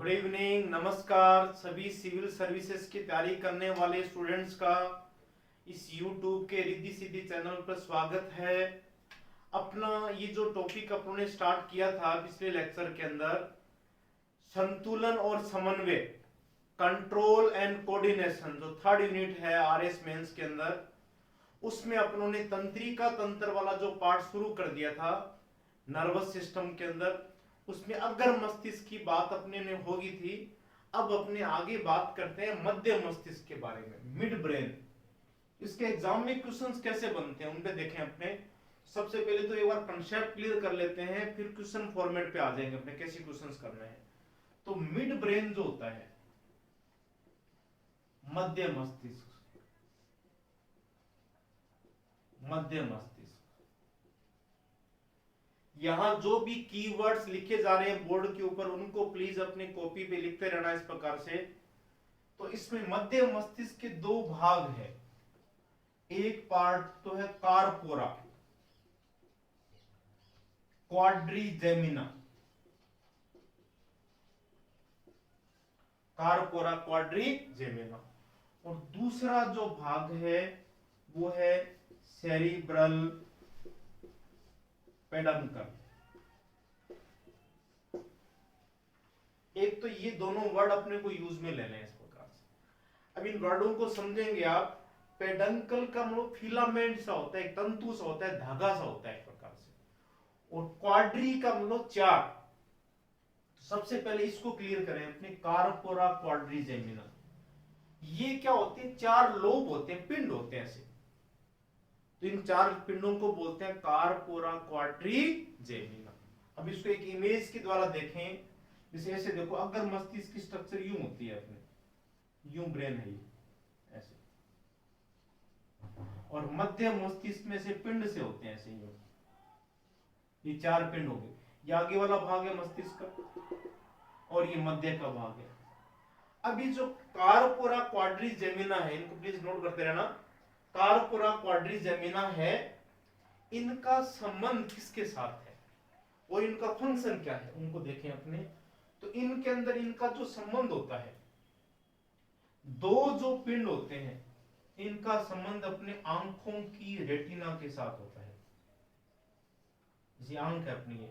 Good evening, नमस्कार सभी civil services की तैयारी करने वाले स्टूडेंट्स का इस YouTube के रिद्धि सिद्धि चैनल पर स्वागत है। अपना ये जो टॉपिक अपने स्टार्ट किया था पिछले लेक्चर के अंदर, संतुलन और समन्वय, कंट्रोल एंड कोऑर्डिनेशन, जो थर्ड यूनिट है RS मेंस के अंदर, उसमें अपनों ने तंत्रिका तंत्र वाला जो पार्ट शुरू कर दिया था नर्वस सिस्टम के अंदर, उसमें अग्र मस्तिष्क की बात अपने ने होगी थी। अब अपने आगे बात करते हैं मध्य मस्तिष्क के बारे में, मिड ब्रेन। इसके एग्जाम में क्वेश्चंस कैसे बनते हैं उन पे देखें अपने। सबसे पहले तो एक बार कंसेप्ट क्लियर कर लेते हैं, फिर क्वेश्चन फॉर्मेट पे आ जाएंगे अपने कैसे क्वेश्चंस करने हैं। तो मिड ब्रेन जो होता है, मध्य मस्तिष्क, मध्य मस्तिष्क, यहां जो भी कीवर्ड्स लिखे जा रहे हैं बोर्ड के ऊपर उनको प्लीज अपने कॉपी पे लिखते रहना इस प्रकार से। तो इसमें मध्य मस्तिष्क के दो भाग है। एक पार्ट तो है कार्पोरा, क्वाड्रिजेमिना, कार्पोरा क्वाड्रिजेमिना, और दूसरा जो भाग है वो है सेरिब्रल पेडंकल। एक तो ये दोनों वर्ड अपने को यूज में ले लें इस प्रकार से। अब इन वर्डों को समझेंगे आप। पेडंकल का मतलब फिलामेंट सा होता है, एक तंतु सा होता है, धागा सा होता है एक प्रकार से। और क्वाड्री का मतलब चार। तो सबसे पहले इसको क्लियर करें अपने, कार्पोरा क्वाड्रिजेमिना। ये क्या होते हैं? चार लोब होते हैं, पिंड होते हैं ऐसे। तो इन चार पिंडों को बोलते हैं कार्पोरा क्वाड्रिजेमिना। अब इसको एक इमेज के द्वारा देखें, जैसे ऐसे देखो, अगर मस्तिष्क की स्ट्रक्चर यूं होती है अपने, यूं ब्रेन है ये ऐसे, और मध्य मस्तिष्क में से पिंड से होते हैं ऐसे यूं। ये चार पिंड हो गए। ये आगे वाला भाग है मस्तिष्क का और ये मध्य का भाग है। अभी जो कार्पोरा क्वाड्रिजेमिना है, इनको प्लीज नोट करते रहना। कार्पोरा क्वाड्रिजेमिना है, इनका संबंध किसके साथ है और इनका फंक्शन क्या है उनको देखें अपने। तो इनके अंदर इनका जो संबंध होता है, दो जो पिंड होते हैं इनका संबंध अपने आंखों की रेटिना के साथ होता है। जैसे आंख है अपनी,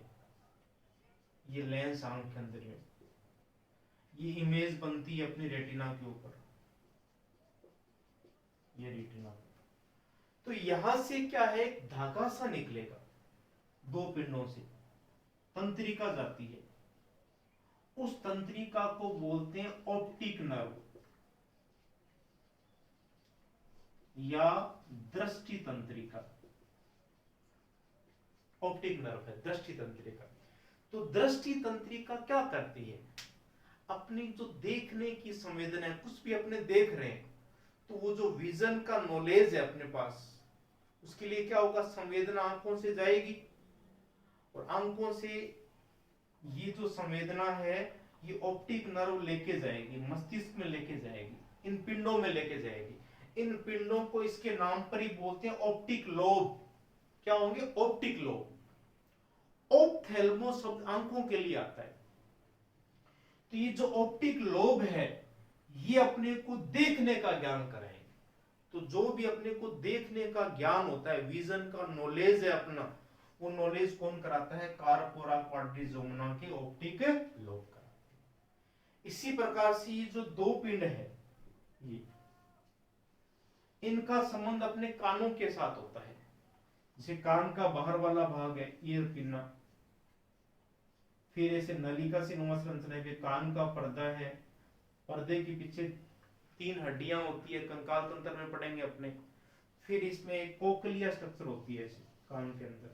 ये लेंस आंख के अंदर में, ये इमेज बनती है अपनी रेटिना के ऊपर, ये रेटिना। तो यहां से क्या है, एक धागा सा निकलेगा दो पिंडों से, तंत्रिका जाती है। उस तंत्रिका को बोलते हैं ऑप्टिक नर्व या दृष्टि तंत्रिका। ऑप्टिक नर्व है दृष्टि तंत्रिका। तो दृष्टि तंत्रिका क्या करती है, अपनी जो देखने की संवेदना है, कुछ भी अपने देख रहे हैं तो वो जो विजन का नॉलेज है अपने पास, उसके लिए क्या होगा, संवेदना आंखों से जाएगी, और आंखों से ये जो संवेदना है ये ऑप्टिक नर्व लेके जाएगी, मस्तिष्क में लेके जाएगी, इन पिंडों में लेके जाएगी। इन पिंडों को इसके नाम पर ही बोलते हैं ऑप्टिक लोब। क्या होंगे? Optic lobe. ऑप्थेल्मो शब्द आंखों के लिए आता है। तो ये जो ऑप्टिक लोब है ये अपने को देखने का ज्ञान कराएंगे। तो जो भी अपने को देखने का ज्ञान होता है, विजन का नॉलेज है अपना, वो नॉलेज कौन कराता है? कार्पोरा क्वाड्रिजेमिना के ऑप्टिक लोब कराते हैं। इसी प्रकार से ये जो दो पिंड है, ये इनका संबंध अपने कानों के साथ होता है। जैसे कान का बाहर वाला भाग है ईयर पिन्ना, फिर ऐसे नलिका से नुमा संरचना है, कान का पर्दा है, पर्दे के पीछे तीन हड्डियां होती है, कंकाल तंत्र में पढ़ेंगे अपने। फिर इसमें एक कोक्लिया स्ट्रक्चर होती है ऐसे कान के अंदर।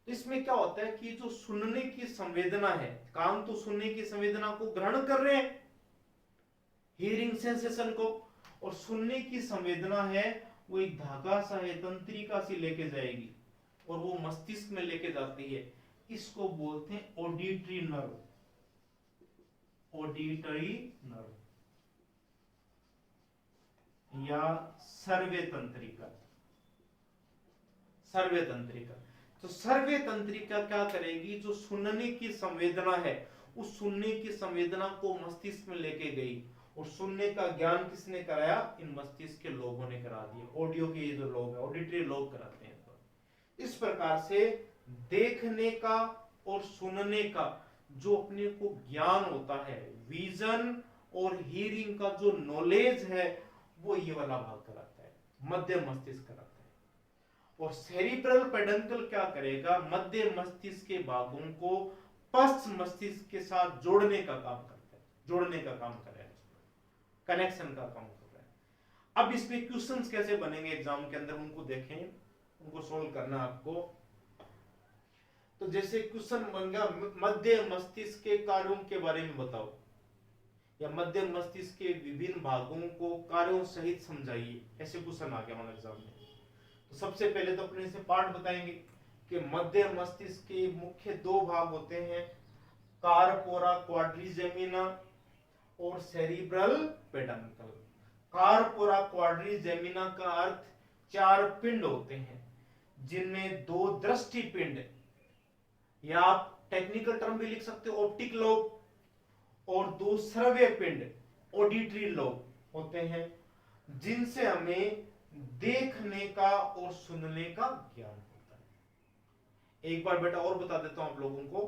तो इसमें क्या होता है कि जो सुनने की संवेदना है, कान तो सुनने की संवेदना को ग्रहण कर रहे हैं, हियरिंग सेंसेशन को, और सुनने की संवेदना है वो एक धागा सा है, तंत्रिका से लेके जाएगी और वो मस्तिष्क में लेके जाती है। इसको बोलते हैं ऑडिटरी नर्व, ऑडिटरी नर्व या सर्वे तंत्रिका, सर्वे तंत्रिका। तो सर्वे तंत्रिका क्या करेगी, जो सुनने की संवेदना है उस सुनने की संवेदना को मस्तिष्क में लेके गई, और सुनने का ज्ञान किसने कराया? इन मस्तिष्क के लोगों ने करा दिया। ऑडियो के ये जो लोग हैं, ऑडिटरी लोग कराते हैं। तो इस प्रकार से देखने का और सुनने का जो अपने को ज्ञान होता है, विजन और हियरिंग का जो नॉलेज है, वो ये वाला भाग कराता है, मध्य मस्तिष्क कराता है। और सेरिब्रल पेडंकल क्या करेगा? मध्य मस्तिष्क के भागों को पश्च मस्तिष्क के साथ जोड़ने का काम करता है, जोड़ने का काम करेगा, कनेक्शन का काम कर रहा है। अब इसमें क्वेश्चंस कैसे बनेंगे एग्जाम के अंदर, उनको देखें, उनको सोल्व करना आपको। तो जैसे क्वेश्चन बन गया, मध्य मस्तिष्क के कार्यों के बारे में बताओ, या मध्य मस्तिष्क के विभिन्न भागों को कार्यों सहित समझाइए, ऐसे क्वेश्चन आ गया हमारे एग्जाम में। तो सबसे पहले तो अपने से पार्ट बताएंगे कि मध्य मस्तिष्क के मुख्य दो भाग होते हैं, कार्पोरा क्वाड्रिजेमिना और सेरिब्रल पेडंकल। कार्पोरा क्वाड्रिजेमिना का अर्थ चार पिंड होते हैं, जिनमें दो दृष्टि पिंड, या आप टेक्निकल टर्म भी लिख सकते हो ऑप्टिक लोब, और दो श्रव्य पिंड ऑडिटरी लोब होते हैं, जिनसे हमें देखने का और सुनने का ज्ञान होता है। एक बार बेटा और बता देता हूं आप लोगों को,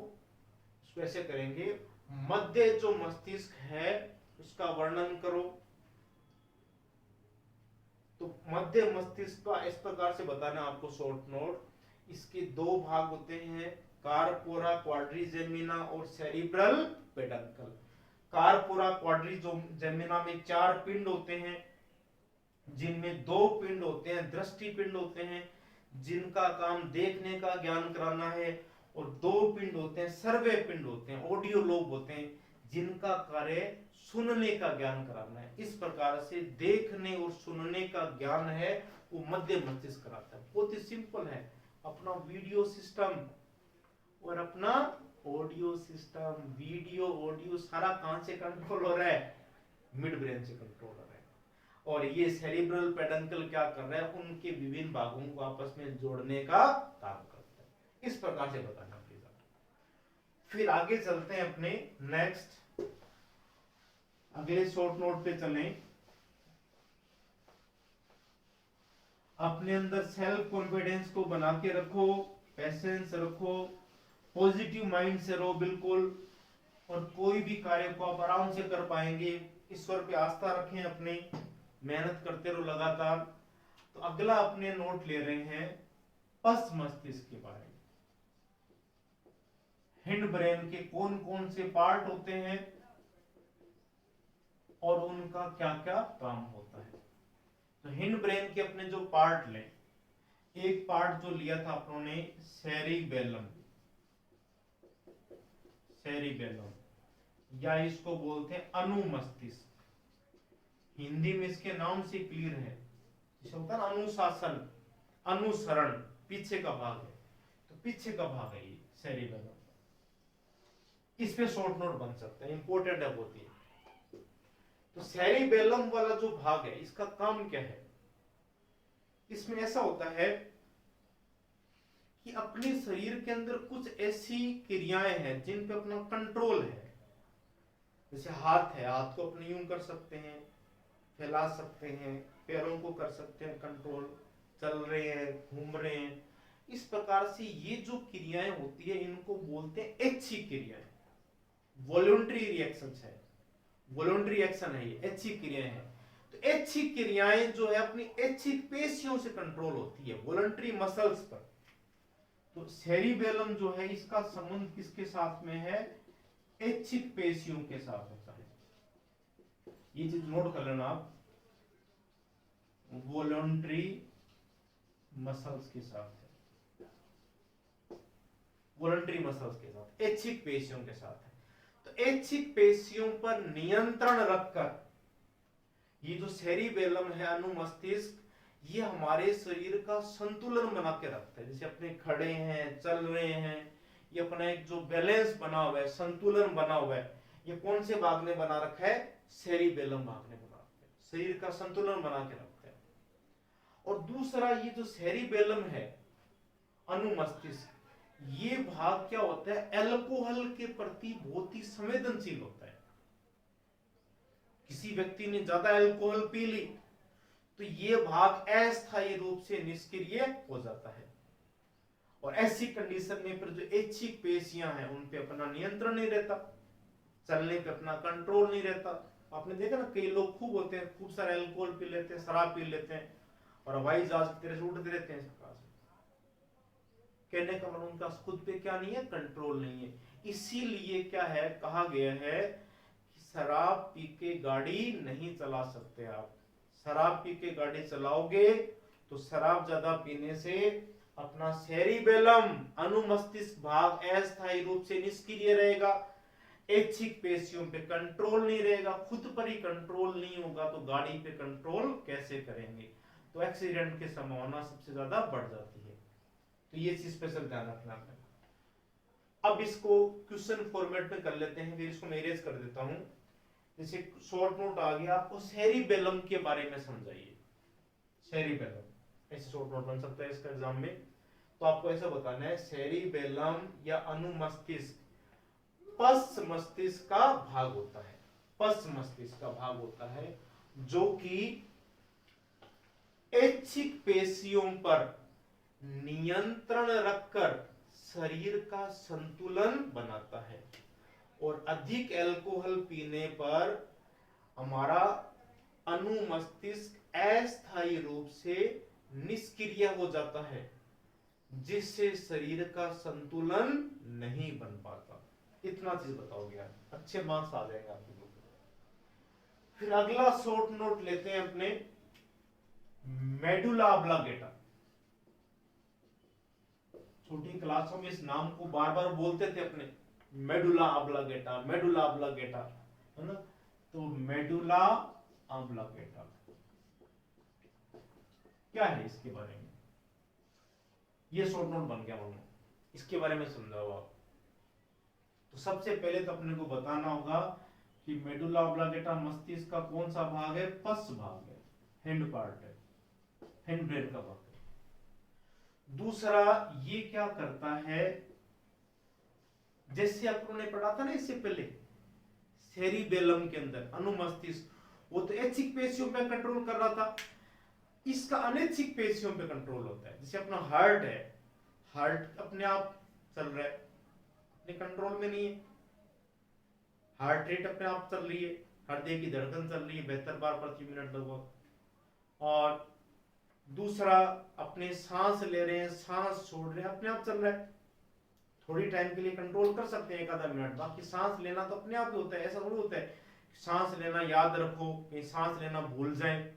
इसको ऐसे करेंगे, मध्य जो मस्तिष्क है उसका वर्णन करो। तो मध्य मस्तिष्क का इस प्रकार से बताना आपको शॉर्ट नोट, इसके दो भाग होते हैं, कार्पोरा क्वाड्रिजेमिना और सेरिब्रल पेडंकल। कार्पोरा क्वाड्रिजेमिना में चार पिंड होते हैं, जिनमें दो पिंड होते हैं दृष्टि पिंड होते हैं, जिनका काम देखने का ज्ञान कराना है, और दो पिंड होते हैं सर्वे पिंड होते हैं, ऑडियो लोब होते हैं, जिनका कार्य सुनने का ज्ञान कराना है। इस प्रकार से देखने और सुनने का ज्ञान है वो मध्य मस्तिष्क कराता है। बहुत ही सिंपल है, अपना वीडियो सिस्टम और अपना ऑडियो सिस्टम, वीडियो ऑडियो सारा कहां से कंट्रोल हो रहा है? मिड ब्रेन से कंट्रोल हो रहा है। और ये सेरिब्रल पेडंकल क्या कर रहा है? उनके विभिन्न भागों को आपस में जोड़ने का काम करता है। इस प्रकार से बताना प्लीज। फिर आगे चलते हैं अपने नेक्स्ट अगले शॉर्ट नोट पे चलें। अपने अंदर सेल्फ कॉन्फिडेंस को बना के रखो, पेशेंस रखो, पॉजिटिव माइंड से रहो बिल्कुल, और कोई भी कार्य को आप आराम से कर पाएंगे। ईश्वर पे आस्था रखें, अपने मेहनत करते रहो लगातार। तो अगला अपने नोट ले रहे हैं पश्च मस्तिष्क के बारे में। हिंड ब्रेन के कौन कौन से पार्ट होते हैं और उनका क्या क्या काम होता है। तो हिंड ब्रेन के अपने जो पार्ट लें, एक पार्ट जो लिया था अपनों ने सेरिबेलम, सेरिबेलम या इसको बोलते हैं अनुमस्तिष्क। हिंदी में इसके नाम से क्लियर है, जिसे होता है ना अनुशासन, अनुसरण, पीछे का भाग है, तो पीछे का भाग है ये सेरिबेलम। इस पे शॉर्ट नोट बन सकता है, इंपॉर्टेंट है बहुत ही। तो सेरिबेलम वाला जो भाग है इसका काम क्या है? इसमें ऐसा होता है कि अपने शरीर के अंदर कुछ ऐसी क्रियाएं हैं जिन पे अपना कंट्रोल है। जैसे हाथ है, हाथ को अपने यूं कर सकते हैं, फैला सकते हैं, पैरों को कर सकते हैं कंट्रोल, चल रहे हैं, घूम रहे हैं। इस प्रकार से ये जो क्रियाएं होती है इनको बोलते हैं ऐच्छिक क्रियाएं, वॉलंटरी रिएक्शंस है, वॉलंटरी एक्शन है, ये ऐच्छिक क्रियाएं हैं। तो ऐच्छिक क्रियाएं जो है अपनी ऐच्छिक पेशियों से कंट्रोल होती है, वॉलंटरी मसल्स पर। तो सेरिबेलम जो है इसका संबंध किसके साथ में है? ऐच्छिक पेशियों के साथ होता है। ये चीज नोट कर लेना आप, वॉलंटरी मसल्स के साथ है, वॉलंटरी मसल्स के साथ, ऐच्छिक पेशियों के साथ है। तो ऐच्छिक पेशियों पर नियंत्रण रखकर ये जो सेरिबेलम है, अनुमस्तिष्क, ये हमारे शरीर का संतुलन बना के रखता है। जैसे अपने खड़े हैं, चल रहे हैं, ये अपना एक जो बैलेंस बना हुआ है, संतुलन बना हुआ है, ये कौन से भाग ने बना रखा है? सेरिबेलम भाग ने बना रखा है, शरीर का संतुलन बना के रखता है। और दूसरा ये जो सेरिबेलम है अनुमस्तिष्क, ये भाग क्या होता है, अल्कोहल के प्रति बहुत ही संवेदनशील होता है। किसी व्यक्ति ने ज्यादा अल्कोहल पी ली तो ये भाग अस्थायी रूप से निष्क्रिय हो जाता है, और ऐसी कंडीशन में फिर जो ऐच्छिक पेशियां हैं उन पे अपना नियंत्रण नहीं रहता, चलने पे अपना कंट्रोल नहीं रहता। आपने देखा ना, कई लोग खूब होते हैं, खूब सारा अल्कोहल पी लेते हैं, शराब पी लेते हैं, और हवाई जहाज की तरह से उड़ते रहते हैं सरकार से। कहने का मतलब उनका खुद पे क्या नहीं है, कंट्रोल नहीं है। इसीलिए क्या है, कहा गया है कि शराब पी के गाड़ी नहीं चला सकते आप। शराब पी के गाड़ी चलाओगे तो शराब ज्यादा पीने से अपना सेरिबेलम अनुमस्तिष्क भाग अस्थायी रूप से निष्क्रिय रहेगा, ऐच्छिक पेशियों पे कंट्रोल नहीं रहेगा, खुद पर ही कंट्रोल नहीं होगा तो गाड़ी पे कंट्रोल कैसे करेंगे, तो एक्सीडेंट की संभावना सबसे ज्यादा बढ़ जाती है। तो ये चीज स्पेशल ध्यान रखना है। अब इसको क्वेश्चन फॉर्मेट में कर लेते हैं, फिर इसको मैं इरेज कर देता हूं। जैसे शॉर्ट नोट आ गया, आपको सेरिबेलम के बारे में समझाइए। सेरिबेलम ऐसे शॉर्ट नोट बन सकता है इसका एग्जाम में। तो आपको ऐसा बताना है, सेरिबेलम या अनुमस्तिष्क पश्च मस्तिष्क का भाग होता है, पश्च मस्तिष्क का भाग होता है जो कि ऐच्छिक पेशियों पर नियंत्रण रखकर शरीर का संतुलन बनाता है, और अधिक अल्कोहल पीने पर हमारा अनुमस्तिष्क अस्थायी रूप से निष्क्रिय हो जाता है, जिससे शरीर का संतुलन नहीं बन पाता। इतना चीज बताओगे आप, अच्छे मार्क्स आ जाएंगे आपके को। फिर अगला शॉर्ट नोट लेते हैं अपने, मेडुला ऑब्लांगेटा। छोटी क्लासों में इस नाम को बार बार बोलते थे अपने, मेडुला ऑब्लांगेटा, मेडुला ऑब्लांगेटा, है ना। तो मेडुला ऑब्लांगेटा क्या है, इसके बारे में ये शॉर्ट नोट बन गया मानो, इसके बारे में समझाओ आप। तो सबसे पहले तो अपने को बताना होगा कि मेडुला ऑब्लांगेटा मस्तिष्क का कौन सा भाग है, पश्च भाग है, हैंड पार्ट है, हैंड ब्रेन का भाग है। दूसरा ये क्या करता है, जैसे अपन ने पढ़ा था ना इससे पहले, सेरिबेलम के अंदर अनुमस्तिष्क, वो तो ऐच्छिक पेशियों पे कंट्रोल कर रहा था, इसका अनैच्छिक पेशियों पे कंट्रोल होता है। जैसे अपना हार्ट है, हार्ट अपने आप चल रहा है, अपने कंट्रोल में नहीं है, हार्ट रेट अपने आप चल रही है, हृदय की धड़कन चल रही है 72 बार प्रति मिनट लगभग। और दूसरा अपने सांस ले रहे हैं, सांस छोड़ रहे हैं, अपने आप चल रहा है। थोड़ी टाइम के लिए कंट्रोल कर सकते हैं, एक आधा मिनट, बाकी सांस लेना तो अपने आप ही होता है। ऐसा थोड़ी होता है सांस लेना याद रखो, कहीं सांस लेना भूल जाए,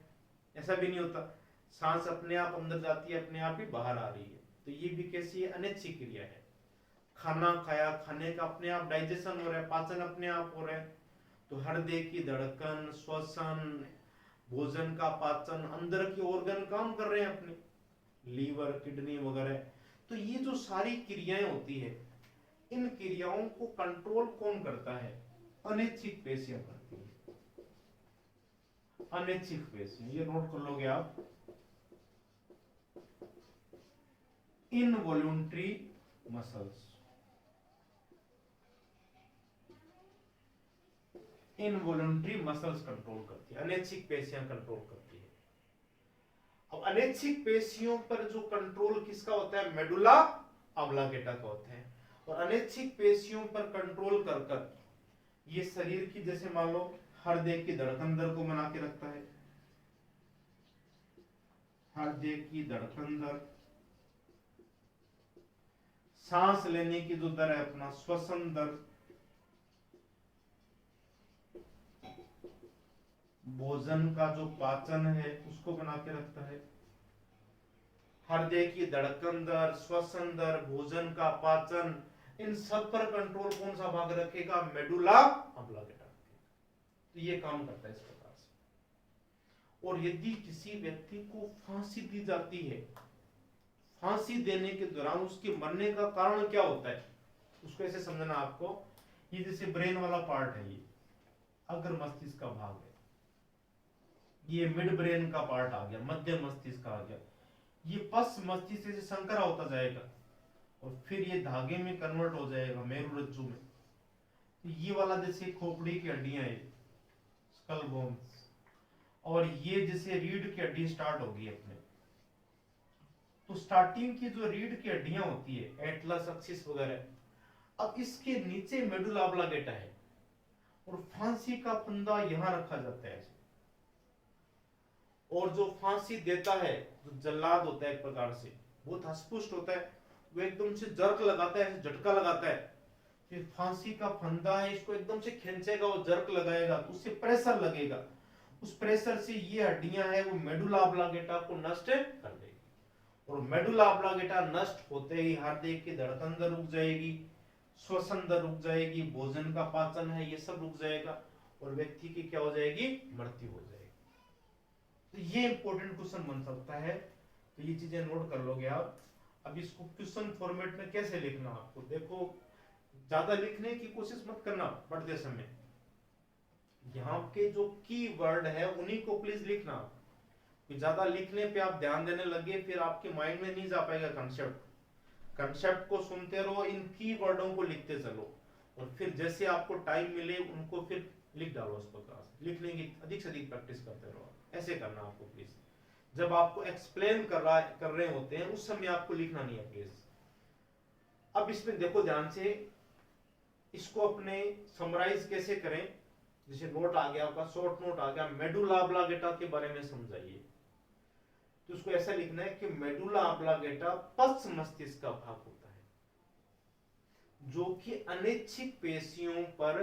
ऐसा भी नहीं होता। सांस अपने आप अंदर जाती है, अपने आप ही बाहर आ रही है। तो ये भी कैसी है, अनैच्छिक क्रिया है। खाना खाया, खाने का अपने आप डाइजेशन हो रहा है, पाचन अपने आप हो रहा है। तो हृदय की धड़कन, श्वसन, भोजन का पाचन, अंदर के ऑर्गन काम कर रहे हैं अपने, लीवर, किडनी वगैरह। तो ये जो सारी क्रियाएं होती है, इन क्रियाओं को कंट्रोल कौन करता है, अनैच्छिक पेशियां करती है, अनैच्छिक पेशियां। ये नोट कर लोगे आप, involuntary muscles, involuntary muscles control करती है, अनैच्छिक पेशियां कंट्रोल करती है। अब अनैच्छिक पेशियों पर जो कंट्रोल किसका होता है, मेडुला ऑब्लांगेटा का होता है। और अनैच्छिक पेशियों पर कंट्रोल कर कर ये शरीर की, जैसे मान लो हृदय की धड़कन दर को बना के रखता है, हृदय की धड़कन दर, सांस लेने की जो दर है अपना श्वसन दर, भोजन का जो पाचन है उसको बना के रखता है। हृदय की धड़कन दर, श्वसन दर, भोजन का पाचन, इन सब पर कंट्रोल कौन सा भाग रखेगा, मेडुला ऑब्लांगेटा। तो ये काम करता है इस प्रकार से। और यदि किसी व्यक्ति को फांसी दी जाती है, फांसी देने के दौरान उसके मरने का कारण क्या होता है, उसको ऐसे समझना आपको। ये जैसे ब्रेन वाला पार्ट है, ये अग्र मस्तिष्क का भाग है, ये मिड ब्रेन का पार्ट आ गया, मध्य मस्तिष्क आ गया, ये पश्च मस्तिष्क से संकरा होता जाएगा, और फिर ये धागे में कन्वर्ट हो जाएगा मेरुरज्जु में। तो ये वाला जैसे खोपड़ी की हड्डियां है, स्कल बोन्स, और ये जैसे रीढ़ की हड्डी स्टार्ट होगी अपने। तो स्टार्टिंग की जो रीढ़ की हड्डियां होती है, एटलस, एक्सिस वगैरह, अब इसके नीचे मेडुला ऑब्लिगेटा है और फांसी का फंदा यहां रखा जाता है। और जो फांसी देता है, जो जल्लाद होता है एक प्रकार से, बहुत हष्टपुष्ट होता है, वो एकदम से जर्क लगाता है, झटका लगाता है, फिर फांसी का फंदा है इसको एकदम से खींचेगा और जर्क लगाएगा, तो उससे प्रेशर लगेगा, उस प्रेशर से ये हड्डियां है वो मेडुला ऑब्लिगेटा को नष्ट कर देगी। और मेडुला ऑब्लिगेटा नष्ट होते ही हृदय की धड़कन दर रुक जाएगी, श्वसन दर रुक जाएगी, भोजन का पाचन है ये सब रुक जाएगा, और व्यक्ति की क्या हो जाएगी, मृत्यु हो जाएगी। तो ये इंपॉर्टेंट क्वेश्चन बन सकता है, तो ये चीजें नोट कर लोगे आप। अब इसको क्वेश्चन फॉर्मेट में कैसे लिखना आपको, देखो ज्यादा लिखने की कोशिश मत करना पढ़ते समय, यहाँ के जो की वर्ड है उन्हीं को प्लीज लिखना। ज्यादा लिखने पे आप ध्यान देने लगे फिर आपके माइंड में नहीं जा पाएगा कंसेप्ट को सुनते रहो, इन की वर्डों को लिखते चलो, और फिर जैसे आपको टाइम मिले उनको फिर लिख डालो उस प्रकार से। लिखने की अधिक से अधिक प्रैक्टिस करते रहो, ऐसे करना आपको प्लीज। जब आपको एक्सप्लेन कर रहे होते हैं उस समय आपको लिखना नहीं है प्लीज। अब इसमें देखो ध्यान से, इसको अपने समराइज कैसे करें, जैसे नोट आ गया आपका, शॉर्ट नोट आ गया, मेडुला ऑब्लिगेटा के बारे में समझाइए। तो उसको ऐसा लिखना है कि मेडुला ऑब्लिगेटा पश्च मस्तिष्क का भाग होता है जो कि अनैच्छिक पेशियों पर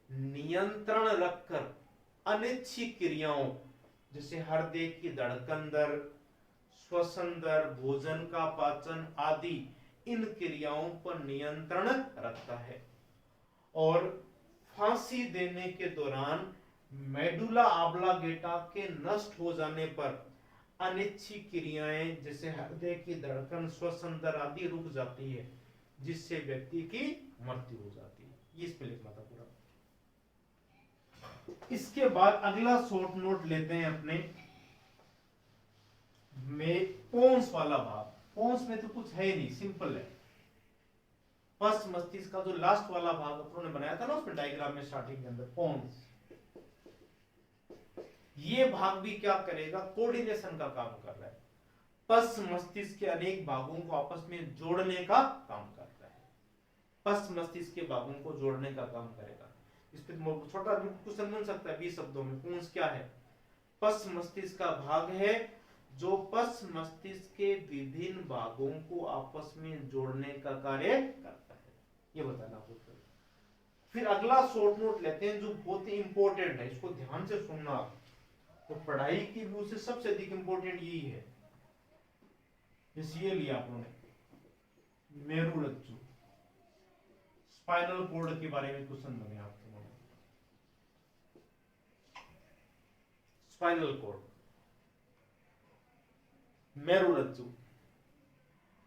नियंत्रण रखकर अनैच्छिक क्रियाओं जैसे हृदय की धड़कन दर, श्वसन दर, भोजन का पाचन आदि इन क्रियाओं पर नियंत्रण रखता है। और फांसी देने के दौरान मेडुला ऑब्लिगेटा के नष्ट हो जाने पर अनिच्छिक क्रियाएं जैसे हृदय की धड़कन, श्वसन दर आदि रुक जाती है, जिससे व्यक्ति की मृत्यु हो जाती है। ये इस पे लिखना था पूरा। इसके बाद अगला शॉर्ट नोट लेते हैं अपने में पोन्स वाला भाग। पोन्स में तो कुछ है ही नहीं, सिंपल है। पश्च मस्तिष्क का जो लास्ट वाला भाग अपन ने बनाया था ना उसमें डायग्राम में स्टार्टिंग के अंदर, पोन्स, ये भाग भी क्या करेगा, कोऑर्डिनेशन का काम कर रहा है। पश्च मस्तिष्क के अनेक भागों को आपस में जोड़ने का काम करता है। पश्च मस्तिष्क के भागों को जोड़ने का काम करेगा। इस पे छोटा क्वेश्चन बन सकता है 20 शब्दों में, पोन्स क्या है। पश्च मस्तिष्क का भाग है जो पश्च मस्तिष्क के विभिन्न भागों को आपस में जोड़ने का कार्य करता है, ये बताना आपको। फिर अगला शॉर्ट नोट लेते हैं जो बहुत ही इंपॉर्टेंट है, इसको ध्यान से सुनना। तो पढ़ाई की व्यू से सबसे अधिक इंपॉर्टेंट यही है। ये लिया आपने मेरुरज्जु, स्पाइनल कॉर्ड के बारे में क्वेश्चन बने आपके। स्पाइनल कॉर्ड, मेरुरज्जु।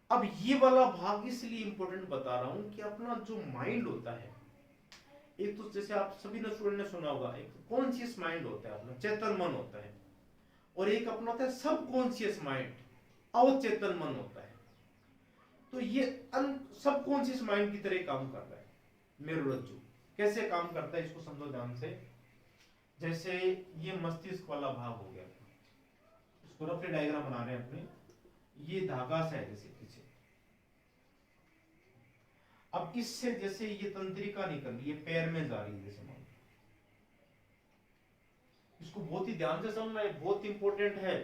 अब ये वाला भाग इसलिए इंपॉर्टेंट बता रहा हूं कि अपना जो माइंड होता है, एक तो जैसे आप सभी ने स्टूडेंट ने सुना होगा, एक कॉन्शियस माइंड होता है अपना, चेतन मन होता है, और एक अपना होता है सब कॉन्शियस माइंड, अवचेतन मन होता है। तो ये सब कॉन्शियस माइंड की तरह काम कर रहा है मेरुरज्जु। कैसे काम करता है इसको समझो ध्यान से। जैसे ये मस्तिष्क वाला भाग हो गया, इसको रफली डायग्राम बना रहे हैं अपने, ये धागा सा है जैसे पीछे। अब इससे जैसे ये तंत्रिका निकल रही है, पैर में जा रही है जैसे, इसको बहुत ही ध्यान से समझना है, बहुत इंपॉर्टेंट है।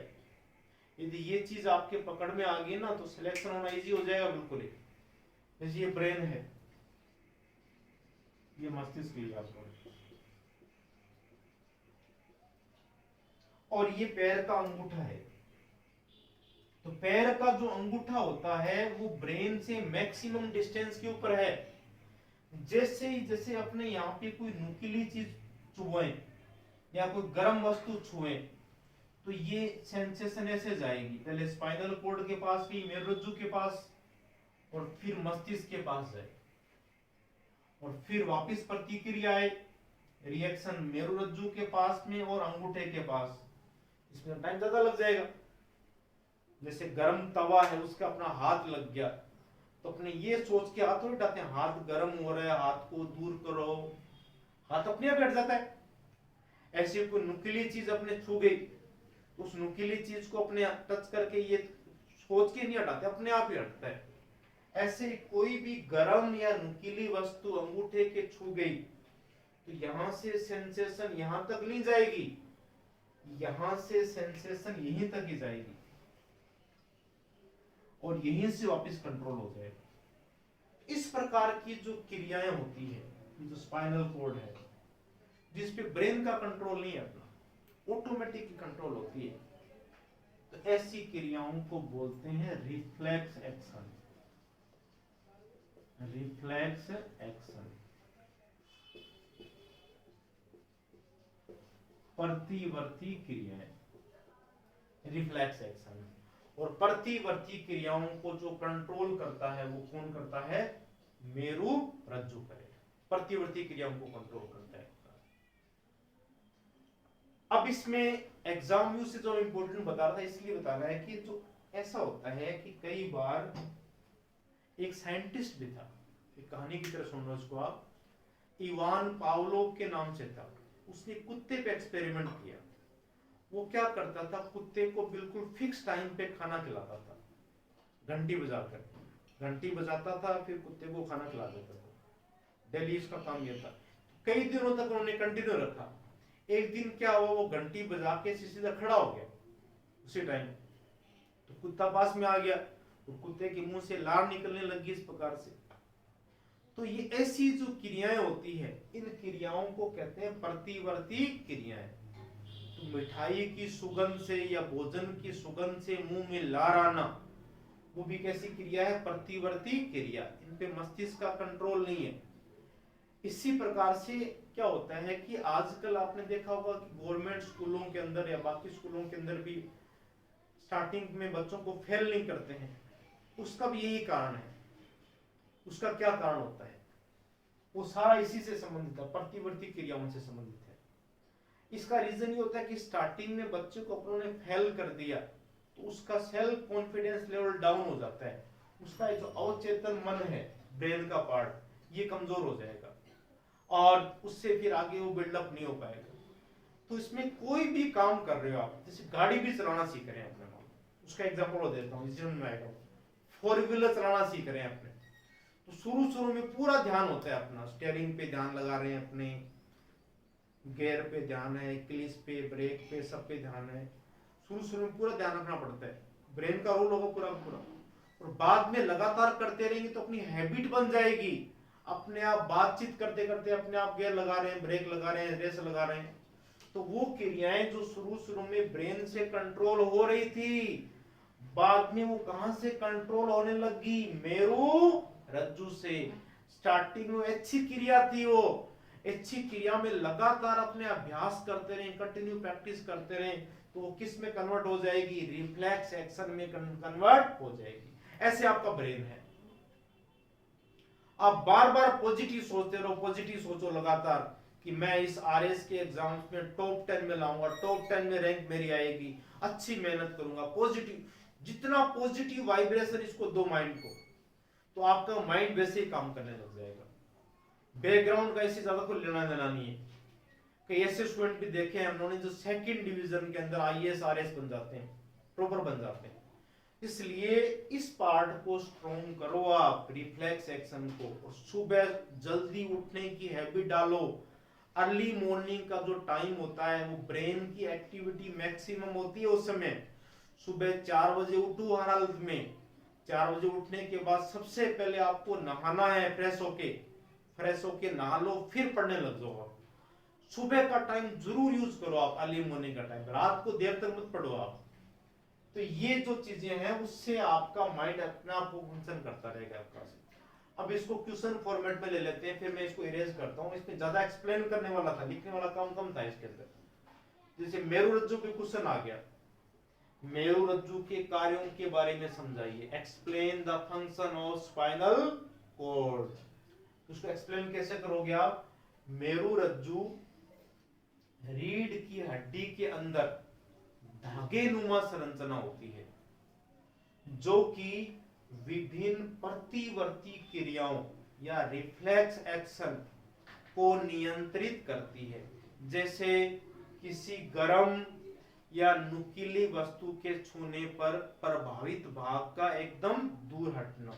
यदि ये चीज आपके पकड़ में आ गई ना तो सिलेक्शन होना इजी हो जाएगा बिल्कुल ही। जैसे ये ब्रेन है, ये मस्तिष्क है, और ये पैर का अंगूठा है। तो पैर का जो अंगूठा होता है वो ब्रेन से मैक्सिमम डिस्टेंस के ऊपर है। जैसे ही जैसे अपने यहाँ पे कोई नुकीली चीज चुभे या कोई गर्म वस्तु छुए तो ये सेंसेशन ऐसे जाएगी, पहले स्पाइनल कॉर्ड के पास भी, मेरुरज्जु के पास, और फिर मस्तिष्क के पास जाए, और फिर वापस प्रतिक्रिया आए, रिएक्शन मेरुरज्जु के पास में और अंगूठे के पास। इसमें टाइम ज्यादा लग जाएगा। जैसे गर्म तवा है, उसका अपना हाथ लग गया तो अपने ये सोच के हाथ उठाते हैं, हाथ गर्म हो रहा है, हाथ को दूर करो, हाथ अपने आप हट जाता है। ऐसी कोई नुकीली चीज अपने छू गई, उस नुकीली चीज को अपने टच करके ये सोच के नहीं हटाते, अपने आप ही हटता है। ऐसे कोई भी गर्म या नुकीली वस्तु अंगूठे के छू गई तो यहां से सेंसेशन यहां तक नहीं जाएगी, यहां से सेंसेशन यहीं तक ही जाएगी और यहीं से वापस कंट्रोल हो जाएगा। इस प्रकार की जो क्रियाएं होती है, जो स्पाइनल कॉर्ड है, जिस पे ब्रेन का कंट्रोल नहीं है, अपना ऑटोमेटिक कंट्रोल होती है, तो ऐसी क्रियाओं को बोलते हैं रिफ्लेक्स एक्शन। रिफ्लेक्स एक्शन, प्रतिवर्ती क्रियाएं, रिफ्लेक्स एक्शन। और प्रतिवर्ती क्रियाओं को जो कंट्रोल करता है वो कौन करता है? मेरु रज्जु करेगा, प्रतिवर्ती क्रियाओं को कंट्रोल करता है। अब इसमें एग्जाम व्यू से जो इंपॉर्टेंट बता रहा था, इसलिए बता रहा है कि जो ऐसा होता है कि कई बार एक साइंटिस्ट भी था, एक कहानी की तरह सुन लो इसको आप, इवान पावलोव के नाम से था। उसने कुत्ते पे एक्सपेरिमेंट किया। वो क्या करता था, कुत्ते को बिल्कुल फिक्स टाइम पे खाना खिलाता था, घंटी बजाकर, घंटी बजाता था, फिर कुत्ते को खाना खिला देता था। डेली इसका काम यह था। कई दिनों तक उन्होंने कंटिन्यू रखा। एक दिन क्या हुआ, वो घंटी बजा के सीधा खड़ा हो गया उसी टाइम, तो कुत्ता पास में आ गया और कुत्ते के मुंह से लार निकलने लगी इस प्रकार से। तो ये ऐसी जो क्रियाएं होती है, इन क्रियाओं को कहते हैं प्रतिवर्ती क्रियाएं। तो मिठाई की सुगंध से या भोजन की सुगंध से मुंह में लार आना, वो भी कैसी क्रिया है? प्रतिवर्ती क्रिया। इन पे मस्तिष्क का कंट्रोल नहीं है। इसी प्रकार से क्या होता है कि आजकल आपने देखा होगा कि गवर्नमेंट स्कूलों के अंदर या बाकी स्कूलों के अंदर भी स्टार्टिंग में बच्चों को फेल नहीं करते हैं। उसका भी यही कारण है। उसका क्या कारण होता है? वो सारा इसी से संबंधित है, प्रतिवर्ती क्रियाओं से संबंधित है। इसका रीजन ये होता है कि स्टार्टिंग में बच्चे को अपनों ने फेल कर दिया तो उसका सेल्फ कॉन्फिडेंस लेवल डाउन हो जाता है। उसका जो अवचेतन मन है, ब्रेन का पार्ट, ये कमजोर हो जाएगा और उससे फिर आगे वो बिल्डअप नहीं हो पाएगा। तो इसमें कोई भी काम कर रहे हो आप, जैसे गाड़ी भी चलाना सीख रहे हैं अपने, उसका एग्जांपल देता हूँ, इसी में आएगा। 4 व्हीलर चलाना सीख रहे हैं अपने, तो शुरू में पूरा ध्यान होता है अपना, स्टीयरिंग पे ध्यान लगा रहे हैं अपने, गियर पे ध्यान है, क्लिच पे, ब्रेक पे, सब पे ध्यान है। शुरू में पूरा ध्यान रखना पड़ता है, ब्रेन का रोल होगा पूरा पूरा। और बाद में लगातार करते रहेंगे तो अपनी हैबिट बन जाएगी। अपने आप बातचीत करते करते अपने आप गियर लगा रहे हैं, ब्रेक लगा रहे हैं, रेस लगा रहे हैं। तो वो क्रियाएं जो शुरू में ब्रेन से कंट्रोल हो रही थी, बाद में वो कहां से कंट्रोल होने लगी? मेरु रज्जु से। स्टार्टिंग में अच्छी क्रिया थी, वो अच्छी क्रिया में लगातार अपने अभ्यास करते रहे, कंटिन्यू प्रैक्टिस करते रहे, तो वो किस में कन्वर्ट हो जाएगी? रिफ्लेक्स एक्शन में कन्वर्ट हो जाएगी। ऐसे आपका ब्रेन है। आप बार बार पॉजिटिव सोचते रहो, पॉजिटिव सोचो लगातार कि मैं इस आरएस के एग्जाम्स में टॉप 10 में लाऊंगा, टॉप 10 में रैंक मेरी आएगी, अच्छी मेहनत करूंगा, पॉजिटिव। जितना पॉजिटिव वाइब्रेशन इसको दो माइंड को, तो आपका माइंड वैसे ही काम करने लग जाएगा। बैकग्राउंड का इससे ज्यादा कोई लेना देना नहीं है। कई ऐसे स्टूडेंट भी देखे हैं हमने जो सेकंड डिवीजन के अंदर आईएएस आरएस बन जाते हैं, टॉपर बन जाते हैं। इसलिए इस पार्ट को स्ट्रॉन्ग करो आप, रिफ्लेक्स एक्शन को, और सुबह जल्दी उठने की हैबिट डालो। अर्ली मॉर्निंग का जो टाइम होता है वो ब्रेन की एक्टिविटी मैक्सिमम होती है उस समय। सुबह 4 बजे उठो हर हालत में। 4 बजे उठने के बाद सबसे पहले आपको नहाना है, फ्रेश होके नहा लो, फिर पढ़ने लग जाओ आप। सुबह का टाइम जरूर यूज करो आप, अर्ली मॉर्निंग का टाइम, रात को देर तक मत पढ़ो आप। तो ये जो चीजें हैं उससे आपका माइंड अपने आप को फंक्शन करता रहेगा आपका। अब इसको क्वेश्चन फॉर्मेट में ले लेते हैं, फिर मैं इसको इरेज करता हूं। इसमें ज्यादा एक्सप्लेन करने वाला था, लिखने वाला काम कम था इसके अंदर। जैसे मेरु रज्जु पे क्वेश्चन आ गया, मेरु रज्जु के कार्यों के बारे में समझाइए, explain the function of spinal cord. उसको एक्सप्लेन कैसे करोगे आप? मेरु रज्जु रीढ़ की हड्डी के अंदर धागे नुमा संरचना होती है, जो कि विभिन्न प्रतिवर्ती क्रियाओं या रिफ्लेक्स एक्शन को नियंत्रित करती है, जैसे किसी गर्म या नुकीली वस्तु के छूने पर प्रभावित भाग का एकदम दूर हटना।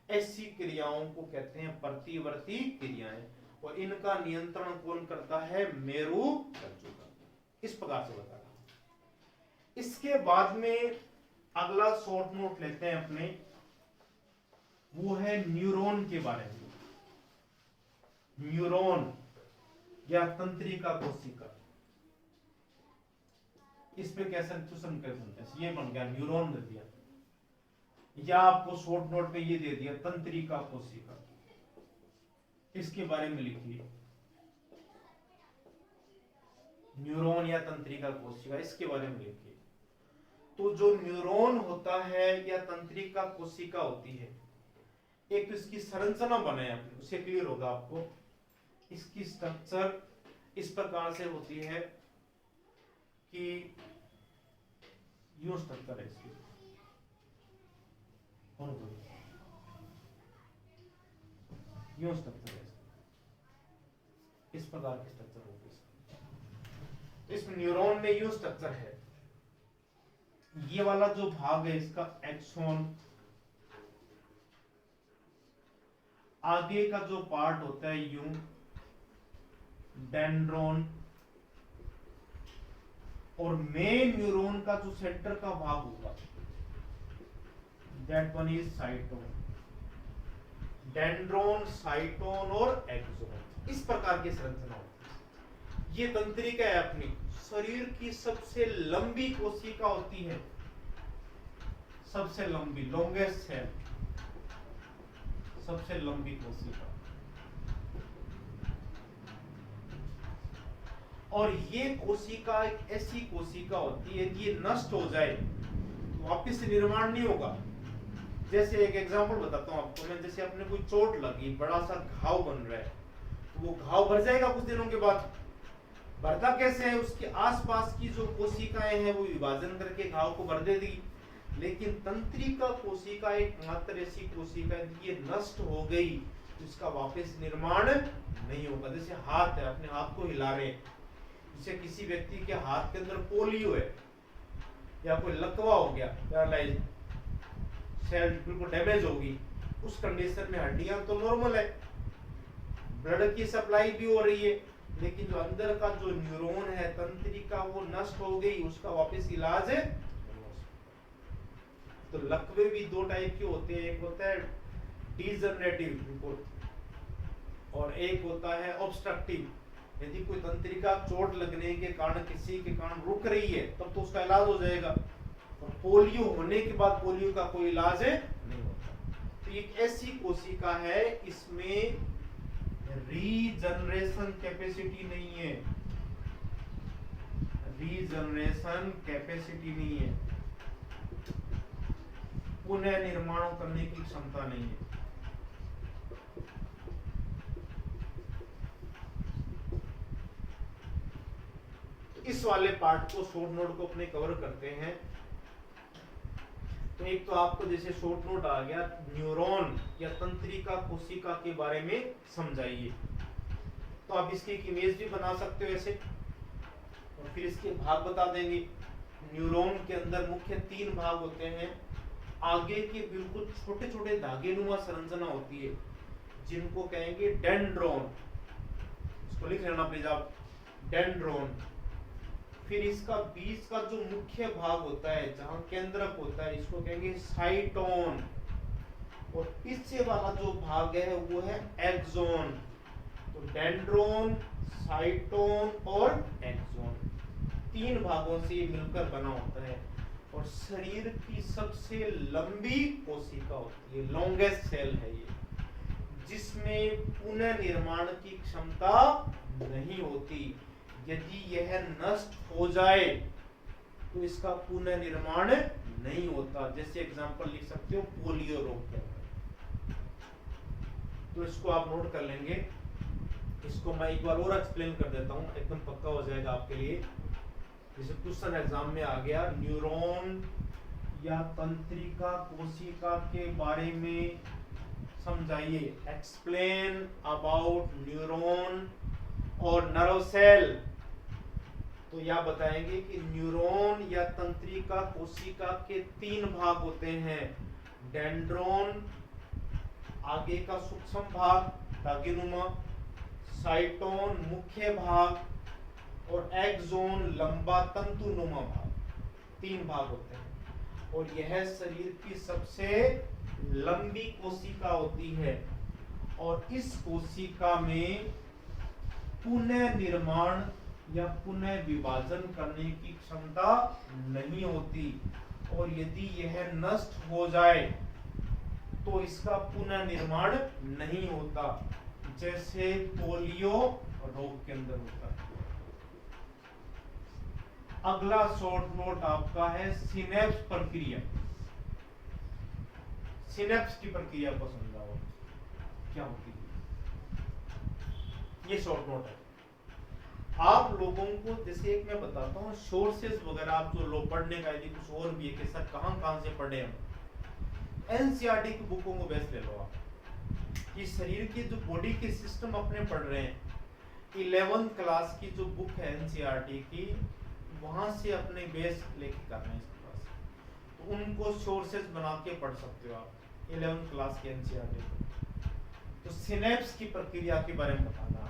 ऐसी क्रियाओं को कहते हैं प्रतिवर्ती क्रियाएं, और इनका नियंत्रण कौन करता है? मेरु रज्जु का। इस प्रकार से बता रहा हूं। इसके बाद में अगला शॉर्ट नोट लेते हैं अपने, वो है न्यूरॉन के बारे में। न्यूरॉन या तंत्रिका कोशिका, इस पे कैसे क्वेश्चन कर सकते हैं? ये बन गया न्यूरॉन दे दिया, या आपको शॉर्ट नोट पे ये दे दिया तंत्रिका कोशिका, इसके बारे में लिखिए। न्यूरॉन या तंत्रिका कोशिका, इसके बारे में लिखिए। तो जो न्यूरॉन होता है या तंत्रिका कोशिका होती है, एक तो इसकी संरचना बनाए आपने, उससे क्लियर होगा आपको। इसकी स्ट्रक्चर इस प्रकार से होती है कि यूं स्ट्रक्चर है इसकी, यूं स्ट्रक्चर है, इस प्रकार की स्ट्रक्चर होगी। इस न्यूरॉन में यूं स्ट्रक्चर है। ये वाला जो भाग है इसका एक्सॉन, आगे का जो पार्ट होता है यूं डेंड्रॉन, और मेन न्यूरॉन का जो सेंटर का भाग होगा दैट वन इज साइटोन। डेंड्रॉन, साइटोन और एक्सॉन, इस प्रकार की संरचना होती है। ये तंत्रिका है अपनी, शरीर की सबसे लंबी कोशिका होती है, सबसे लंबी, लॉन्गेस्ट सेल, सबसे लंबी कोशिका। और ये कोशिका एक ऐसी कोशिका होती है, ये नष्ट हो जाए तो वापिस निर्माण नहीं होगा। जैसे एक एग्जांपल बताता हूं आपको मैं, जैसे अपने कोई चोट लगी, बड़ा सा घाव बन रहा है, तो वो घाव भर जाएगा कुछ दिनों के बाद। भरता कैसे है? उसके आसपास की जो कोशिकाएं हैं वो विभाजन करके घाव को भर देगी। लेकिन तंत्रिका कोशिका एक मात्र ऐसी कोशिका है, ये नष्ट हो गई तो इसका वापस निर्माण नहीं होगा। जैसे हाथ है, अपने हाथ को हिला रहे हैं, जैसे किसी व्यक्ति के हाथ के अंदर पोलियो है या कोई लकवा हो गया, पैरालाइज, सेल बिल्कुल डैमेज होगी, उस कंडीशन में हड्डियां तो नॉर्मल है, ब्लड की सप्लाई भी हो रही है, लेकिन जो अंदर का जो न्यूरॉन है तंत्रिका वो नष्ट हो गई, उसका वापस इलाज है। तो लकवे भी दो टाइप के होते हैं, एक होता है डिजनरेटिव और एक होता है ऑब्स्ट्रक्टिव। यदि कोई तंत्रिका चोट लगने के कारण, किसी के कारण रुक रही है, तब तो उसका इलाज हो जाएगा। और पोलियो होने के बाद पोलियो का कोई इलाज नहीं होता। तो एक ऐसी कोशिका है, इसमें रीजनरेशन कैपेसिटी नहीं है, रीजनरेशन कैपेसिटी नहीं है, पुनः निर्माण करने की क्षमता नहीं है। इस वाले पार्ट को, शॉर्ट नोट को अपने कवर करते हैं। तो एक तो आपको जैसे शॉर्ट नोट आ गया, न्यूरॉन या तंत्रिका कोशिका के बारे में समझाइए। तो आप इसकी एक इमेज भी बना सकते हो ऐसे, और फिर इसके भाग बता देंगे। न्यूरॉन के अंदर मुख्य 3 भाग होते हैं। आगे के बिल्कुल छोटे छोटे धागेनुमा संरचना होती है, जिनको कहेंगे डेंड्रॉन। इसको लिख लेना प्लीज आप, डेंड्रॉन। फिर इसका बीच का जो मुख्य भाग होता है, जहां केंद्रक होता है, इसको कहेंगे साइटोन। और पीछे वाला जो भाग है वो है एक्सोन। तो डेंड्रोन, साइटोन और एक्सोन, 3 भागों से ये मिलकर बना होता है। और शरीर की सबसे लंबी कोशिका होती है, लॉन्गेस्ट सेल है ये, जिसमें पुनः निर्माण की क्षमता नहीं होती। यदि यह नष्ट हो जाए तो इसका पुनः निर्माण नहीं होता। जैसे एग्जांपल लिख सकते हो पोलियो रोग के अंदर। तो इसको आप नोट कर लेंगे। इसको मैं एक बार और एक्सप्लेन कर देता हूं, एकदम पक्का हो जाएगा आपके लिए। जैसे क्वेश्चन एग्जाम में आ गया, न्यूरॉन या तंत्रिका कोशिका के बारे में समझाइए। एक्सप्लेन अबाउट न्यूरॉन और नर्व सेल। तो यह बताएंगे कि न्यूरॉन या तंत्रिका कोशिका के 3 भाग होते हैं। डेंड्रोन आगे का सूक्ष्म भाग दागिनुमा, साइटोन मुख्य भाग और एक्सोन लंबा तंतुनुमा भाग। 3 भाग होते हैं और यह शरीर की सबसे लंबी कोशिका होती है और इस कोशिका में पुनः निर्माण या पुनः विभाजन करने की क्षमता नहीं होती और यदि यह नष्ट हो जाए तो इसका पुनः निर्माण नहीं होता, जैसे पोलियो रोग के अंदर होता है। अगला शॉर्ट नोट आपका है सिनेप्स प्रक्रिया। सिनेप्स की प्रक्रिया को समझाओ क्या होती है, ये शॉर्ट नोट है। आप लोगों को जैसे एक मैं बताता हूँ सोर्सेस वगैरह, आप जो लो पढ़ने का यदि कुछ और भी है कि सर कहाँ से पढ़े हम, एनसीईआरटी की बुकों को बेस ले लो आप, कि शरीर के जो बॉडी के सिस्टम अपने पढ़ रहे हैं, 11th क्लास की जो बुक है एनसीईआरटी की, वहां से अपने बेस लेके करना है इसके पास, तो उनको सोर्सेस बना के पढ़ सकते हो आप 11th क्लास के एनसीईआरटी। तो सिनेप्स की प्रक्रिया के बारे में बताना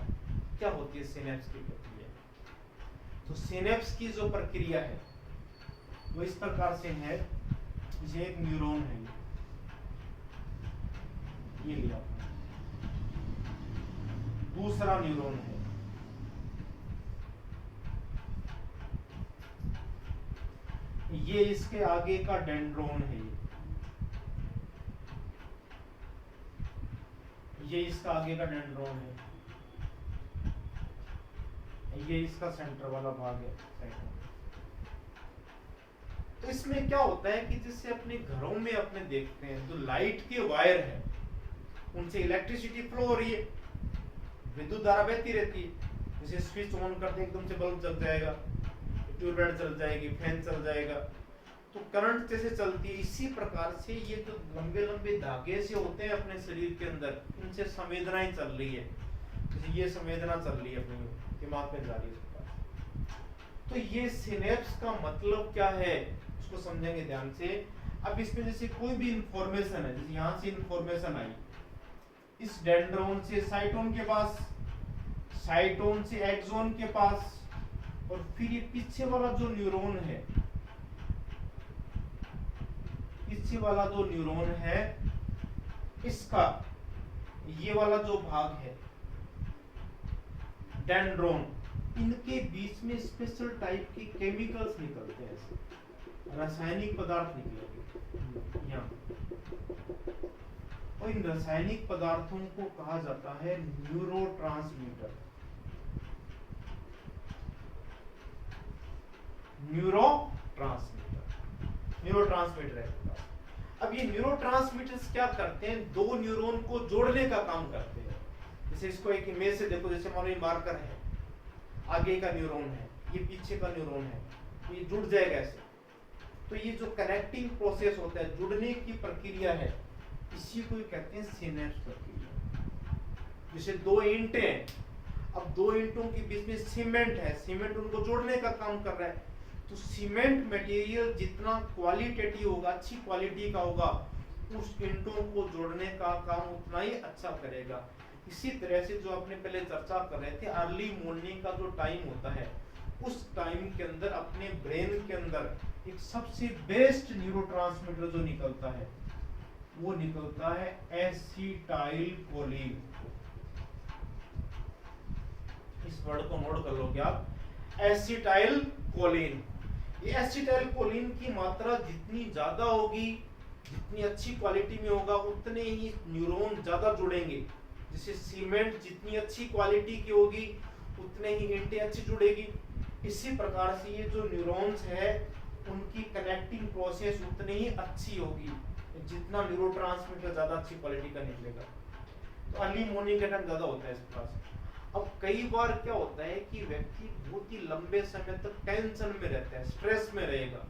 क्या होती है सिनेप्स की प्रक्रिया। तो सिनेप्स की जो प्रक्रिया है वो इस प्रकार से है, ये एक न्यूरॉन है, ये लिया, दूसरा न्यूरॉन है, ये इसके आगे का डेंड्रोन है, ये इसका आगे का डेंड्रोन है, ये इसका सेंटर वाला भाग है। तो इसमें क्या होता है कि जिससे अपने घरों में अपने देखते हैं जो लाइट के वायर है उनसे इलेक्ट्रिसिटी फ्लो हो रही है, विद्युत धारा बहती रहती है, जैसे स्विच ऑन करते एकदम से बल्ब जल जाएगा, ट्यूबलाइट चल जाएगी, फैन चल जाएगा, तो करंट जैसे चलती है, इसी प्रकार से ये जो लंबे लंबे धागे से होते हैं अपने शरीर के अंदर, इनसे संवेदनाएं चल रही है, जैसे ये संवेदना चल रही है अपने दिमाग में जा रही है। तो ये सिनेप्स का मतलब क्या है उसको समझेंगे ध्यान से। अब इसमें जैसे कोई भी इंफॉर्मेशन है, जैसे यहाँ से इंफॉर्मेशन आई इस डेंड्रोन से साइटोन के पास, साइटोन से एक्सोन के पास, और फिर ये पीछे वाला जो न्यूरॉन है, पीछे वाला जो न्यूरॉन है इसका ये वाला जो भाग है डेंड्रोन, इनके बीच में स्पेशल टाइप के केमिकल्स निकलते हैं, रासायनिक पदार्थ निकलेंगे यहाँ, और इन रासायनिक पदार्थों को कहा जाता है न्यूरोट्रांसमीटर। न्यूरोट्रांसमीटर है। अब ये न्यूरोट्रांसमीटर्स क्या करते हैं, 2 न्यूरॉन को जोड़ने का काम करते हैं। जैसे इसको एक इमेज से देखो, जैसे मान लो मार्कर है, आगे का न्यूरॉन है, ये पीछे का न्यूरॉन है, तो ये जुड़ जाएगा ऐसे। तो ये जो कनेक्टिंग प्रोसेस होता है, जुड़ने की प्रक्रिया है, इसी को कहते हैं सिनेप्स प्रक्रिया। जैसे 2 ईंटें हैं, अब 2 ईंटों के बीच में सीमेंट है, सीमेंट उनको जोड़ने का काम कर रहा है, तो सीमेंट मटेरियल जितना क्वालिटेटिव होगा, अच्छी क्वालिटी का होगा, उस ईंटों को जोड़ने का काम उतना ही अच्छा करेगा। इसी तरह से जो आपने पहले चर्चा कर रहे थे, अर्ली मॉर्निंग का जो टाइम होता है, उस टाइम के अंदर अपने ब्रेन के अंदर एक सबसे बेस्ट न्यूरोट्रांसमीटर जो निकलता है वो निकलता है एसिटाइल कोलिन। इस वर्ड को नोट कर लो क्या आप, एसिटाइल कोलिन। ये एसिटाइल कोलिन की मात्रा जितनी ज्यादा होगी, जितनी अच्छी क्वालिटी में होगा, उतने ही न्यूरॉन ज्यादा जुड़ेंगे। जैसे सीमेंट जितनी अच्छी क्वालिटी की होगी उतने ही ईंटें अच्छी जुड़ेगी। इसी प्रकार से ये जो न्यूरॉन्स है उनकी कनेक्टिंग प्रोसेस उतनी ही अच्छी होगी, जितना न्यूरोट्रांसमीटर ज्यादा अच्छी क्वालिटी का निकलेगा। तो अर्ली मॉर्निंग का टाइम ज्यादा होता है इसके पास। अब कई बार क्या होता है कि व्यक्ति बहुत ही लंबे समय तक टेंशन में रहता है, स्ट्रेस में रहेगा,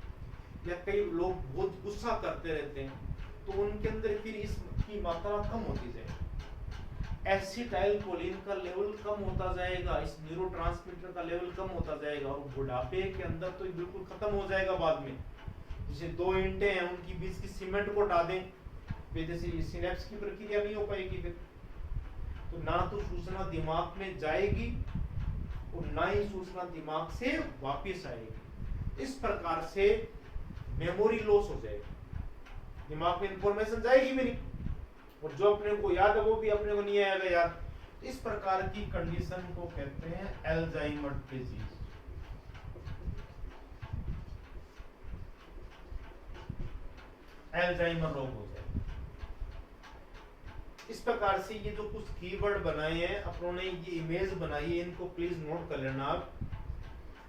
या कई लोग बहुत गुस्सा करते रहते हैं, तो उनके अंदर फिर इसकी मात्रा कम होती जाएगी, एसिटाइलकोलिन का लेवल कम होता जाएगा, इस न्यूरोट्रांसमीटर का लेवल कम होता जाएगा, और बुढ़ापे के अंदर तो बिल्कुल खत्म हो जाएगा बाद में। जैसे दो ईंटें हैं, उनकी बीच की सीमेंट को हटा दें, जैसे सिनेप्स की प्रक्रिया नहीं हो पाएगी फिर, तो ना तो सूचना दिमाग में जाएगी और ना ही सूचना दिमाग से वापस आएगी। इस प्रकार से मेमोरी लॉस हो जाएगी, दिमाग में इंफॉर्मेशन जाएगी भी नहीं, और जो अपने को याद है वो भी अपने को नहीं आएगा याद। इस प्रकार की कंडीशन को कहते हैं अल्जाइमर डिजीज। अल्जाइमर रोग हो जाए। इस प्रकार से ये जो कुछ कीवर्ड बनाए हैं अपनों ने, ये इमेज बनाई है, इनको प्लीज नोट कर लेना आप,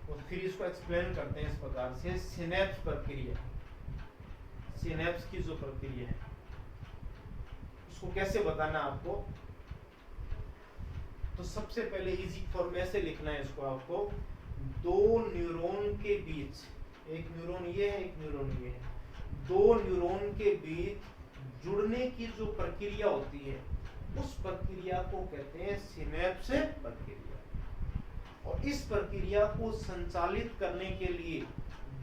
और फिर इसको एक्सप्लेन करते हैं इस प्रकार से। सिनेप्स प्रक्रिया, सिनेप्स की जो प्रक्रिया है इसको कैसे बताना आपको, तो सबसे पहले इजी फॉर्म में ऐसे लिखना है इसको आपको, दो न्यूरॉन के बीच, एक न्यूरॉन ये है, एक न्यूरॉन ये है, दो न्यूरॉन के बीच जुड़ने की जो प्रक्रिया होती है उस प्रक्रिया को कहते हैं सिनेप्स प्रक्रिया। और इस प्रक्रिया को संचालित करने के लिए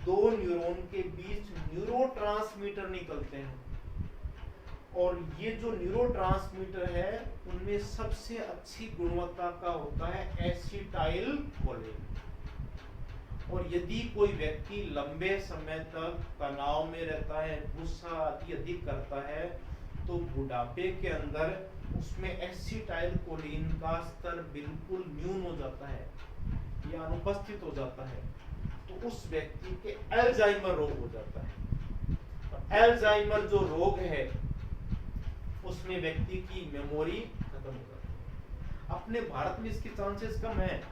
दो न्यूरॉन के बीच न्यूरोट्रांसमीटर निकलते हैं, और ये जो न्यूरोट्रांसमीटर है उनमें सबसे अच्छी गुणवत्ता का होता है एसिटाइलकोलिन। और यदि कोई व्यक्ति लंबे समय तक तनाव में रहता है, गुस्सा आदि अधिक करता है, तो बुढ़ापे के अंदर उसमें एसिटाइलकोलिन का स्तर बिल्कुल न्यून हो जाता है या अनुपस्थित हो जाता है, तो उस व्यक्ति के अल्जाइमर रोग हो जाता है। और अल्जाइमर जो रोग है उसमें व्यक्ति की मेमोरी खत्म हो जाती है। अपने भारत में इसके चांसेस कम है।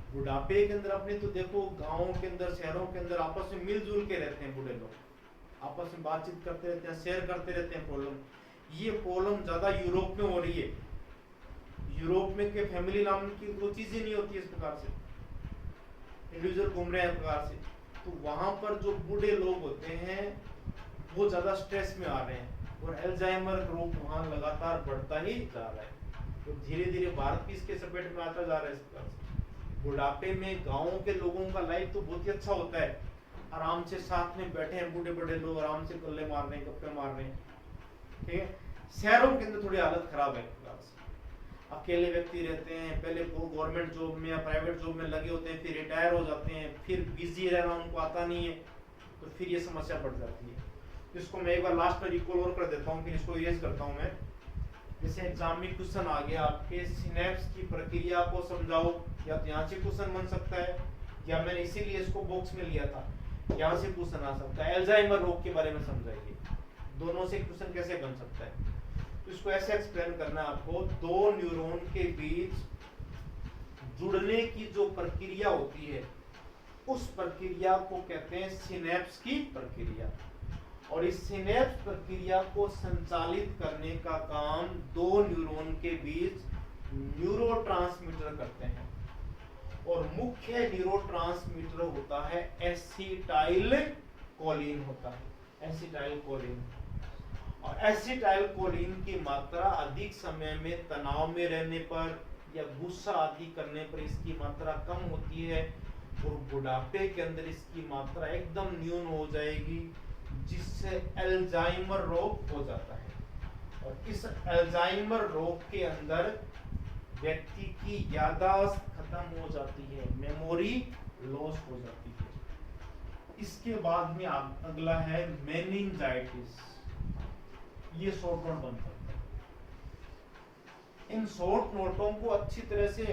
बुढ़ापे के अंदर अपने तो देखो गांवों के अंदर, शहरों के अंदर आपस में मिलजुल के रहते हैं, बूढ़े लोग आपस में बातचीत करते रहते हैं, शेयर करते रहते हैं प्रॉब्लम। ये प्रॉब्लम ज्यादा यूरोप में हो रही है। यूरोप में के फैमिली नाम की कोई चीज ही नहीं होती इस प्रकार से, इंडिविजुअल घूम रहे हैं प्रकार से, तो वहां पर जो बूढ़े लोग होते हैं वो ज्यादा स्ट्रेस में आ रहे हैं, और अल्जाइमर रोग वहां लगातार बढ़ता ही जा रहा है। तो धीरे धीरे भारत भी इसके चपेट में आता जा रहा है इस प्रकार से। बुढ़ापे में गाँव के लोगों का लाइफ तो बहुत ही अच्छा होता है, आराम से साथ में बैठे हैं बूढ़े बड़े लोग, आराम से गल्ले मार रहे हैं, गप्पे मार रहे हैं, ठीक है। शहरों के अंदर थोड़ी हालत खराब है, अकेले व्यक्ति रहते हैं, पहले गवर्नमेंट जॉब में या प्राइवेट जॉब में लगे होते हैं, फिर रिटायर हो जाते हैं, फिर बिजी रहना उनको आता नहीं है, तो फिर ये समस्या बढ़ जाती है। इसको मैं एक बार लास्ट में रिकॉल और कर देता हूँ, फिर इसको इरेज करता हूँ मैं। जैसे एग्जाम में क्वेश्चन आ गया आपके, सिनेप्स की प्रक्रिया को समझाओ, या तो यहाँ से क्वेश्चन बन सकता है, या मैंने इसीलिए इसको बॉक्स में लिया था, यहाँ से क्वेश्चन आ सकता है, अल्जाइमर रोग के बारे में समझाइए, दोनों से क्वेश्चन कैसे बन सकता है। तो इसको ऐसे एक्सप्लेन करना है आपको, दो न्यूरॉन के बीच जुड़ने की जो प्रक्रिया होती है उस प्रक्रिया को कहते हैं सिनेप्स की प्रक्रिया, और इस सिनेप्स प्रक्रिया को संचालित करने का काम दो न्यूरॉन के बीच न्यूरोट्रांसमीटर करते हैं, और मुख्य न्यूरोट्रांसमीटर होता है एसिटाइलकोलिन होता है, एसिटाइलकोलिन। और एसिटाइलकोलिन की मात्रा अधिक समय में तनाव में रहने पर या गुस्सा आदि करने पर इसकी मात्रा कम होती है, और बुढ़ापे के अंदर इसकी मात्रा एकदम न्यून हो जाएगी, जिससे अल्जाइमर रोग हो जाता है। और इस अल्जाइमर रोग के अंदर व्यक्ति की याददाश्त खत्म हो जाती है, मेमोरी लॉस हो जाती है। इसके बाद में अगला है मेनिंजाइटिस। ये शॉर्ट नोट बन सकता है। इन शॉर्ट नोटों को अच्छी तरह से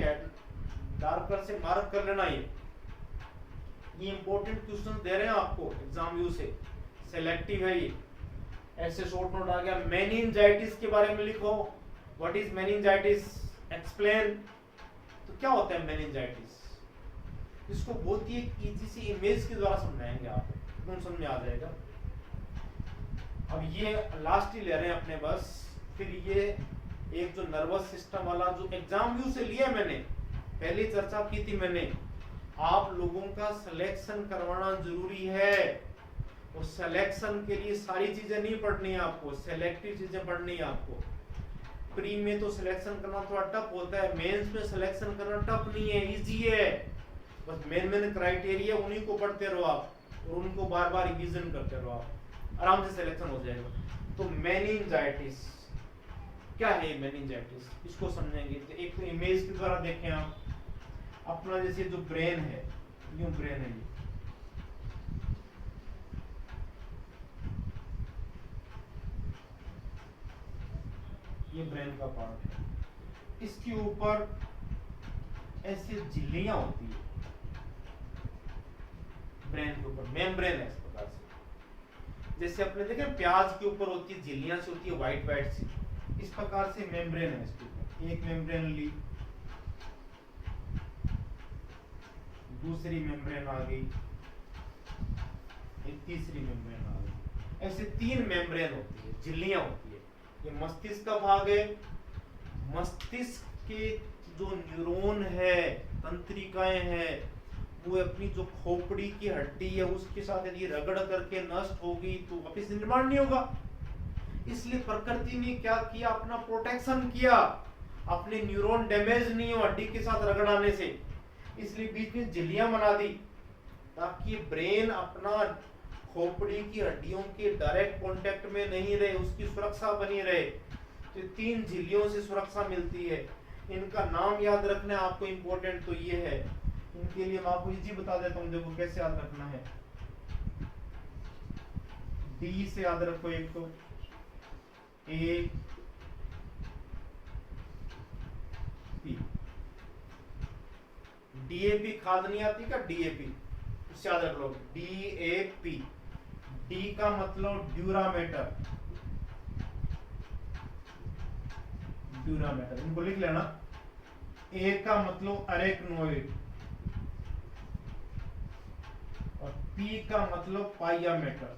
डार्कर से मार्क कर लेना। ये इंपॉर्टेंट क्वेश्चन दे रहे हैं आपको एग्जाम व्यू से, सिलेक्टिव है ये। ऐसे शॉर्ट नोट आ गया, मेनिंजाइटिस के बारे में लिखो, व्हाट इज मेनिंजाइटिस, एक्सप्लेन। तो क्या होता है मेनिंजाइटिस, इसको बहुत ही इजी सी इमेज के द्वारा समझाएंगे आप, एकदम समझ में आ जाएगा। अब ये लास्ट ही ले रहे हैं अपने बस, फिर ये एक जो नर्वस सिस्टम वाला जो एग्जाम व्यू से लिया मैंने, पहले चर्चा की थी मैंने, आप लोगों का सिलेक्शन करवाना जरूरी है। और सिलेक्शन के लिए सारी चीजें नहीं पढ़नी है आपको, सेलेक्टिव चीजें पढ़नी है आपको। प्री में तो सिलेक्शन करना थोड़ा टफ होता है, मेंस में सिलेक्शन करना टफ नहीं है, इजी है। बस मेन क्राइटेरिया उन्हीं को पढ़ते रहो आप और उनको बार बार रिवीजन करते रहो आप, आराम से सिलेक्शन हो जाएगा। तो मेनिंजाइटिस क्या है? मेनिंजाइटिस इसको समझेंगे। तो एक तो इमेज के द्वारा देखें आप, अपना जैसे जो ब्रेन है, यूं ब्रेन है, ये ब्रेन का पार्ट है, इसके ऊपर ऐसी झिल्लियां होती है, ब्रेन के ऊपर मेम्ब्रेन है इस प्रकार से। जैसे अपने देखे प्याज के ऊपर होती है झिल्लियां सी होती है, व्हाइट व्हाइट सी, इस प्रकार से मेम्ब्रेन है इसके ऊपर। एक मेम्ब्रेन ली, दूसरी मेम्ब्रेन आ गई, एक तीसरी मेम्ब्रेन आ गई, ऐसे 3 मेम्ब्रेन होती है, झिल्लियां होती है। ये मस्तिष्क का भाग है। मस्तिष्क के जो न्यूरॉन है, तंत्रिकाएं हैं, वो अपनी जो खोपड़ी की हड्डी है उसके साथ यदि रगड़ करके नष्ट होगी तो वापिस निर्माण नहीं होगा। इसलिए प्रकृति ने क्या किया? अपना प्रोटेक्शन किया, अपने न्यूरॉन डैमेज नहीं हो हड्डी के साथ रगड़ाने से, इसलिए बीच में झिल्लियां बना दी ताकि ब्रेन अपना खोपड़ी की हड्डियों के डायरेक्ट कांटेक्ट में नहीं रहे, उसकी सुरक्षा बनी रहे। तो 3 झिल्लियों से सुरक्षा मिलती है। इनका नाम याद रखना है आपको, इंपॉर्टेंट तो ये है। इनके लिए मैं आपको इजी बता देता हूँ, देखो कैसे याद रखना है। डी से याद रखो, एक तो ए पी, डीएपी खाद नहीं आती क्या? डीएपी, उससे याद रख लो, डीएपी। डी का मतलब ड्यूरामेटर, ड्यूरामेटर इनको लिख लेना। ए का मतलब अरेक्नोइड और पी का मतलब पाइयामेटर।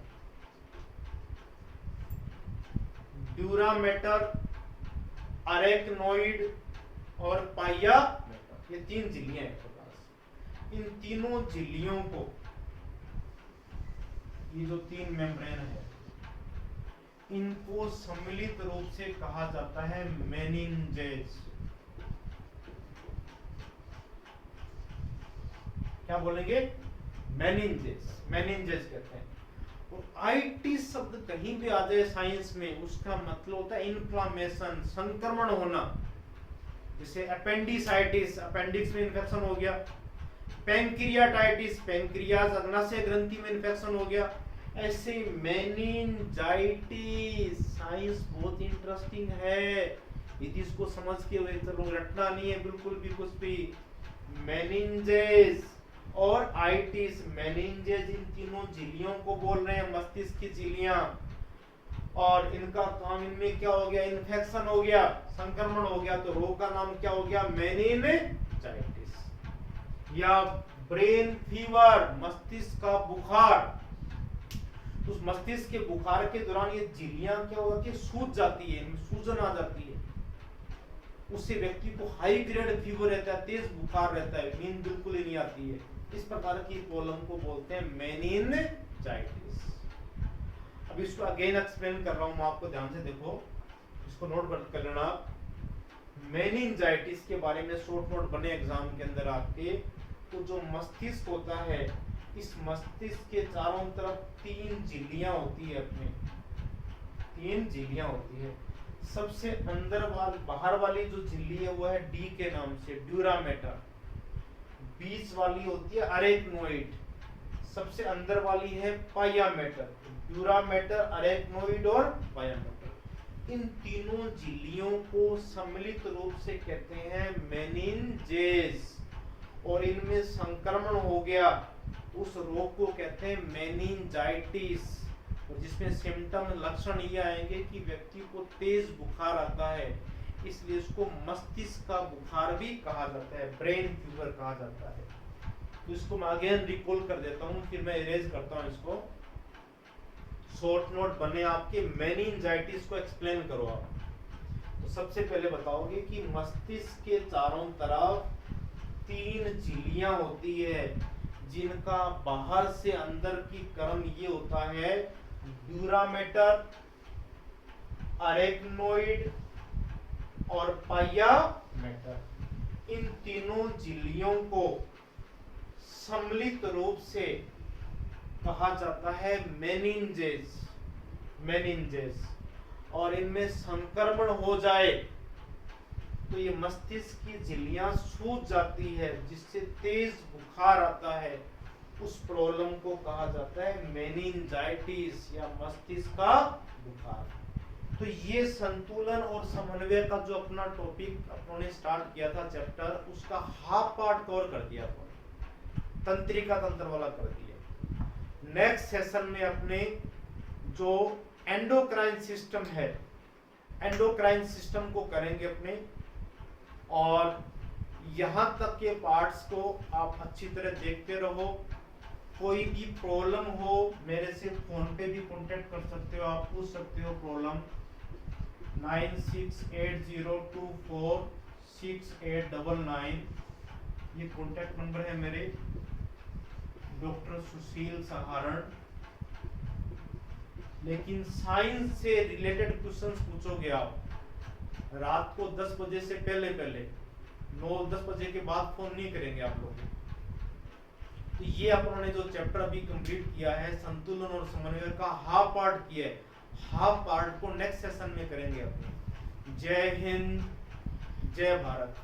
ड्यूरामेटर, अरेक्नोइड और पाइयामेटर, ये 3 झिल्लियां हैं आपके पास। इन तीनों झिल्लियों को, ये जो 3 मेम्ब्रेन है, इनको सम्मिलित रूप से कहा जाता है मेनिंजेस। क्या बोलेंगे? मेनिंजेस, मेनिंजेस कहते हैं। और आईटी शब्द कहीं भी आ जाए साइंस में, उसका मतलब होता है इन्फ्लामेशन, संक्रमण होना। जैसे अपेंडिसाइटिस, अपेंडिक्स में इन्फेक्शन हो गया। पैंक्रियाटाइटिस, पैंक्रियाज अग्नाशय ग्रंथि में इन्फेक्शन हो गया। ऐसे मेनिंजाइटिस, साइंस बहुत इंटरेस्टिंग है, यदि इसको समझ के हुए तो रटना नहीं है बिल्कुल भी कुछ भी। मेनिंजेस और आइटिस, मेनिंजेस इन तीनों झिल्लियों को बोल रहे हैं, मस्तिष्क की झिल्लियां। और इनका काम, इनमें क्या हो गया? इन्फेक्शन हो गया, संक्रमण हो गया, तो रोग का नाम क्या हो गया? मेनिंजाइटिस या ब्रेन फीवर, मस्तिष्क का बुखार। उस मस्तिष्क के बुखार के दौरान ये झिल्लियां क्या होती है? सूज जाती है, इनमें सूजन आ जाती है, उससे व्यक्ति को हाई ग्रेड फीवर रहता है, तेज बुखार रहता है, नींद बिल्कुल ही नहीं आती है। इस प्रकार की प्रॉब्लम को बोलते हैं मेनिंजाइटिस। अब इसको अगेन एक्सप्लेन कर रहा हूं मैं आपको, ध्यान से देखो, इसको नोट कर लेना आप। मेनिंजाइटिस के बारे में शॉर्ट नोट बने एग्जाम के अंदर आपके, तो जो मस्तिष्क होता है, इस मस्तिष्क के चारों तरफ 3 झिल्लियां होती है, अपने 3 झिल्लियां होती है। सबसे अंदर बाहर वाली जो झिल्ली है वो है डी के नाम से, ड्यूरामेटर। बीच वाली होती है अरेक्नोइड, सबसे अंदर वाली है पाइयामेटर। ड्यूरामेटर, अरेक्नोइड और पाइयामेटर, इन तीनों झिल्लियों को सम्मिलित रूप से कहते हैं मेनिंजेस। और इनमें संक्रमण हो गया, उस रोग को कहते हैं मेनिंजाइटिस। और जिसमें सिम्टम, लक्षण ये आएंगे कि व्यक्ति को तेज बुखार आता है, इसलिए इसको मस्तिष्क का बुखार भी कहा जाता है, ब्रेन फीवर कहा जाता है। तो इसको मैं अगेन रिकॉल कर देता हूँ, फिर मैं इरेज करता हूँ इसको। शॉर्ट नोट बने आपके, मेनिंजाइटिस को एक्सप्लेन करो आप। तो सबसे पहले बताओगे कि मस्तिष्क के चारों तरफ 3 झिल्लियां होती है, जिनका बाहर से अंदर की क्रम ये होता है ड्यूरामेटर, अरेक्नोइड और पाइयामेटर। इन तीनों झिल्लियों को सम्मिलित रूप से कहा जाता है मेनिंजेस। और इनमें संक्रमण हो जाए तो ये मस्तिष्क की झिल्लियां सूज जाती है, जिससे तेज बुखार आता है। उस प्रॉब्लम को कहा जाता है मेनिंजाइटिस या मस्तिष्क का बुखार। तो ये संतुलन और समन्वय का जो अपना टॉपिक अपनों स्टार्ट किया था चैप्टर, उसका हाफ पार्ट कवर कर दिया अपने, तंत्रिका तंत्र वाला कर दिया। नेक्स्ट सेशन में अपने जो एंडोक्राइन सिस्टम है, एंडोक्राइन सिस्टम को करेंगे अपने। और यहां तक के पार्ट्स को आप अच्छी तरह देखते रहो। कोई भी प्रॉब्लम हो मेरे से फोन पे भी कांटेक्ट कर सकते हो, आप पूछ सकते हो प्रॉब्लम 9680246899। ये कांटेक्ट नंबर है मेरे, डॉक्टर सुशील सहारण। लेकिन साइंस से रिलेटेड क्वेश्चंस पूछोगे आप रात को 10 बजे से पहले 9-10 बजे के बाद फोन नहीं करेंगे आप लोग। तो ये अपनों ने जो चैप्टर अभी कंप्लीट किया है संतुलन और समन्वय का हाफ पार्ट किया है, हाफ पार्ट को नेक्स्ट सेशन में करेंगे अपने। जय हिंद, जय भारत।